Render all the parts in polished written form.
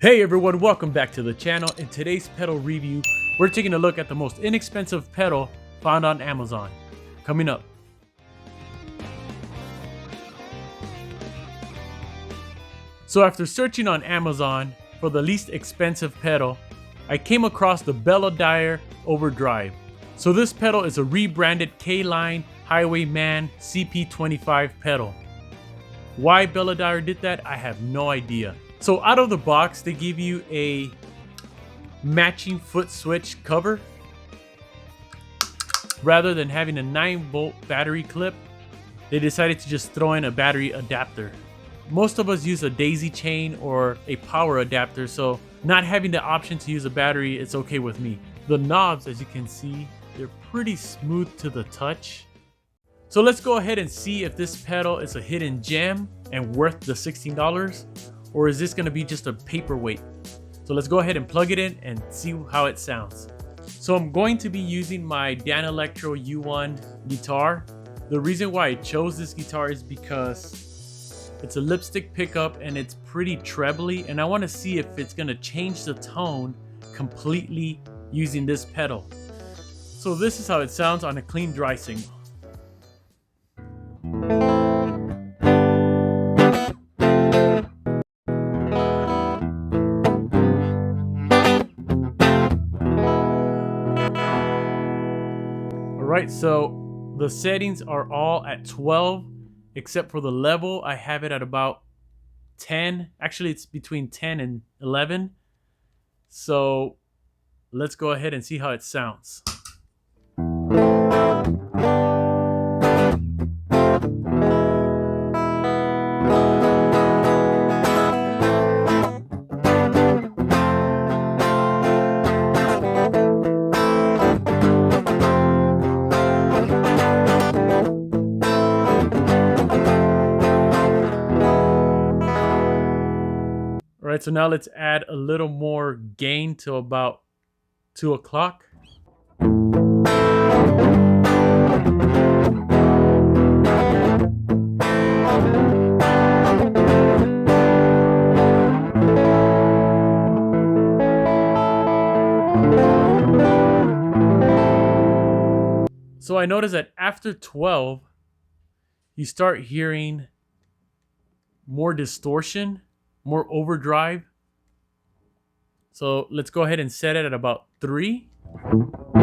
Hey everyone, welcome back to the channel. In today's pedal review, we're taking a look at the most inexpensive pedal found on Amazon. Coming up. So after searching on Amazon for the least expensive pedal, I came across the Belodyer Overdrive. So this pedal is a rebranded K-Line Highwayman CP25 pedal. Why Belodyer did that, I have no idea. So out of the box, they give you a matching foot switch cover. Rather than having a 9-volt battery clip, they decided to just throw in a battery adapter. Most of us use a daisy chain or a power adapter, so not having the option to use a battery, it's okay with me. The knobs, as you can see, they're pretty smooth to the touch. So let's go ahead and see if this pedal is a hidden gem and worth the $16. Or is this gonna be just a paperweight? So let's go ahead and plug it in and see how it sounds. So I'm going to be using my Dan Electro U1 guitar. The reason why I chose this guitar is because it's a lipstick pickup and it's pretty trebly, and I wanna see if it's gonna change the tone completely using this pedal. So this is how it sounds on a clean dry signal. Alright, so the settings are all at 12, except for the level. I have it at about 10. Actually, it's between 10 and 11. So let's go ahead and see how it sounds. Alright, so now let's add a little more gain to about 2 o'clock. So I noticed that after 12, you start hearing more distortion, more overdrive. So let's go ahead and set it at about 3. So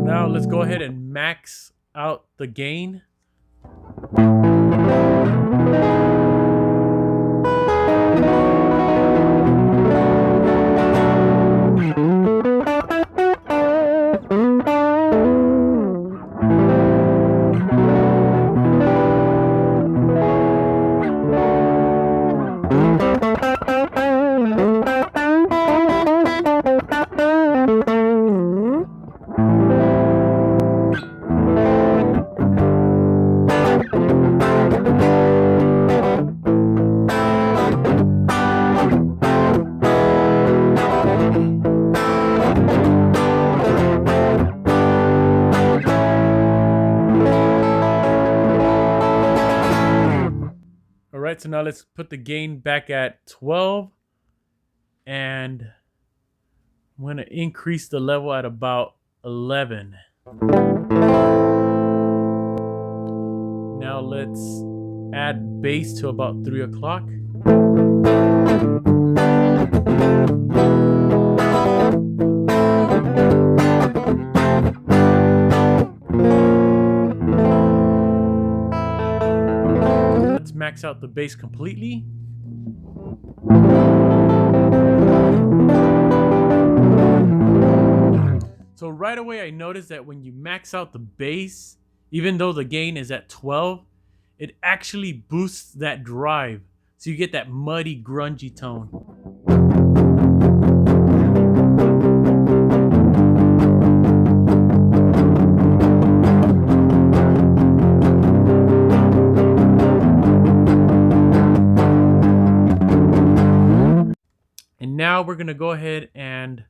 now let's go ahead and max out the gain. Alright, so now let's put the gain back at 12, and I'm going to increase the level at about 11. Now let's add bass to about 3 o'clock. max out the bass completely. So right away I noticed that when you max out the bass, even though the gain is at 12, it actually boosts that drive. So you get that muddy, grungy tone. And now we're gonna go ahead and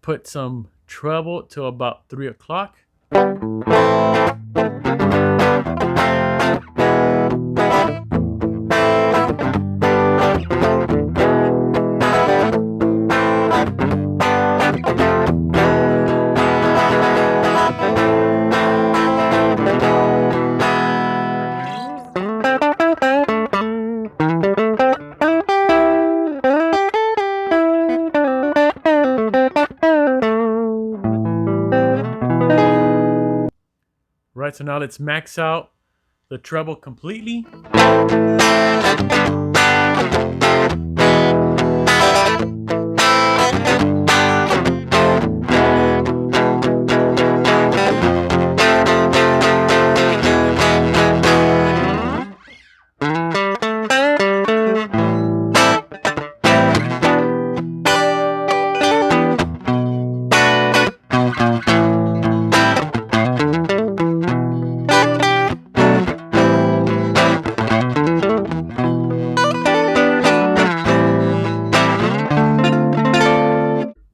put some treble to about 3 o'clock. Right, so now let's max out the treble completely.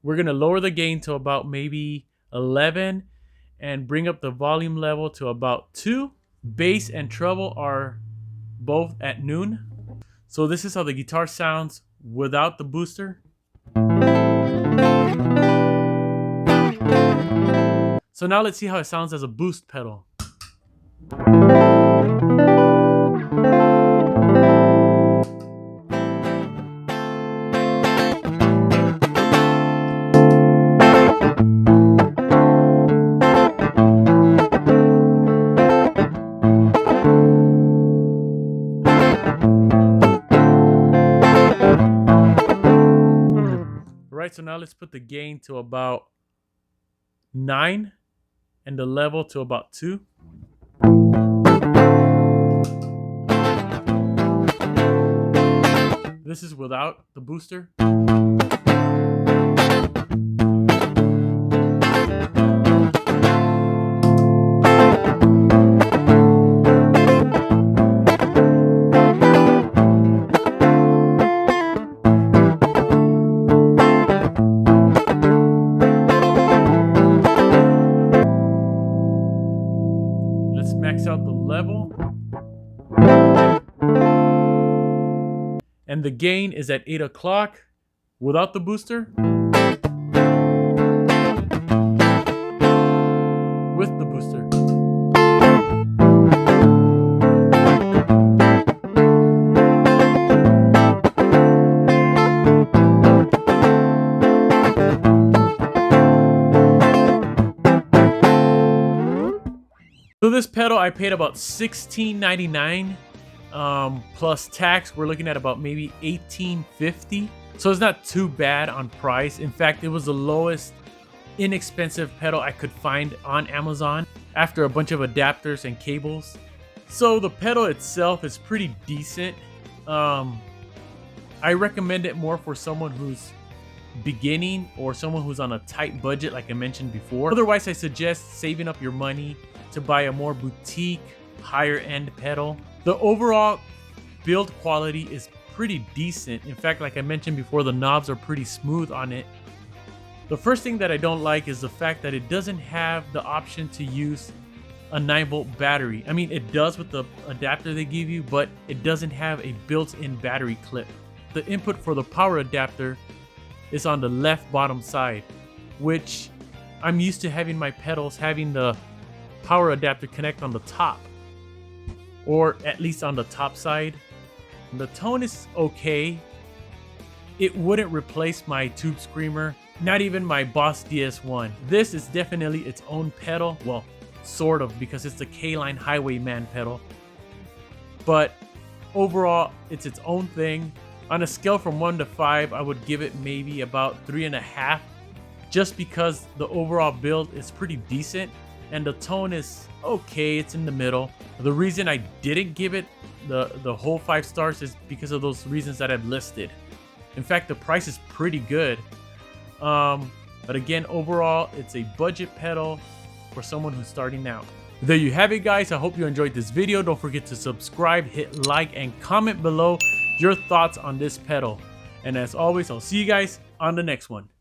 We're gonna lower the gain to about maybe 11 and bring up the volume level to about 2. Bass and treble are both at noon. So this is how the guitar sounds without the booster. So now let's see how it sounds as a boost pedal. Right, so now let's put the gain to about 9 and the level to about 2. This is without the booster. Max out the level, and the gain is at 8 o'clock without the booster. With the booster. So this pedal I paid about $16.99 plus tax. We're looking at about maybe $18.50. So it's not too bad on price. In fact, it was the lowest inexpensive pedal I could find on Amazon after a bunch of adapters and cables. So the pedal itself is pretty decent. I recommend it more for someone who's beginning or someone who's on a tight budget like I mentioned before. Otherwise, I suggest saving up your money to buy a more boutique, higher end pedal. The overall build quality is pretty decent. In fact, like I mentioned before, the knobs are pretty smooth on it. The first thing that I don't like is the fact that it doesn't have the option to use a 9-volt battery. I mean, it does with the adapter they give you, but it doesn't have a built-in battery clip. The input for the power adapter is on the left bottom side, which I'm used to having my pedals having the power adapter connect on the top, or at least on the top side. The tone is okay. It wouldn't replace my Tube Screamer, not even my Boss DS1. This is definitely its own pedal. Well, sort of, because it's the K-Line Highwayman pedal. But overall, it's its own thing. On a scale from 1 to 5, I would give it maybe about 3.5, just because the overall build is pretty decent and the tone is okay, it's in the middle. The reason I didn't give it the whole 5 stars is because of those reasons that I've listed. In fact, the price is pretty good. But again, overall, it's a budget pedal for someone who's starting out. There you have it, guys. I hope you enjoyed this video. Don't forget to subscribe, hit like, and comment below your thoughts on this pedal. And as always, I'll see you guys on the next one.